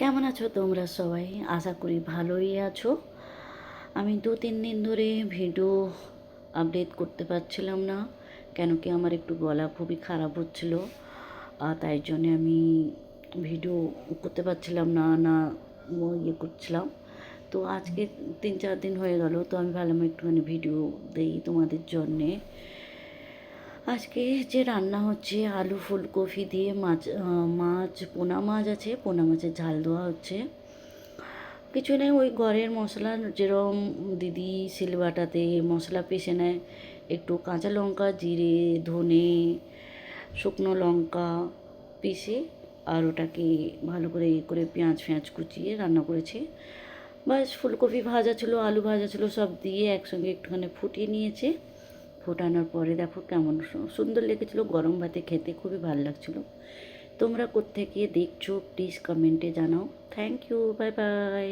কেমন আছো তোমরা সবাই? আশা করি ভালোই আছো। আমি 2-3 দিন ধরে ভিডিও আপডেট করতে পারছিলাম না, কেন কি আমার একটু গলা খুবই খারাপ হচ্ছিল। তাই জন্যে আমি ভিডিও করতে পারছিলাম না, ইয়ে করছিলাম। তো আজকে 3-4 দিন হয়ে গেল, তো আমি ভাবলাম একটুখানি ভিডিও দেই তোমাদের জন্যে। আজকে যে রান্না হচ্ছে আলু ফুলকপি দিয়ে মাছ পোনা মাছ আছে, পোনা মাছের ঝাল দেওয়া হচ্ছে। কিছু নেই, ওই ঘরের মশলা যেরকম দিদি শিলবাটাতে মশলা পিষে নেয়, একটু কাঁচা লঙ্কা, জিরে, ধনে, শুকনো লঙ্কা পিষে আর ওটাকে ভালো করে পেঁয়াজ ফেঁয়াজ কুচিয়ে রান্না করেছে। বাস ফুলকপি ভাজা ছিল, আলু ভাজা ছিল, সব দিয়ে একসঙ্গে একটুখানি ফুটিয়ে নিয়েছে। ফোটানোর পরে দেখো কেমন সুন্দর লেগেছিলো, গরম ভাতে খেতে খুবই ভালো লাগছিলো। তোমরা কোত্থেকে দেখছো প্লিজ কমেন্টে জানাও। Thank you, bye by.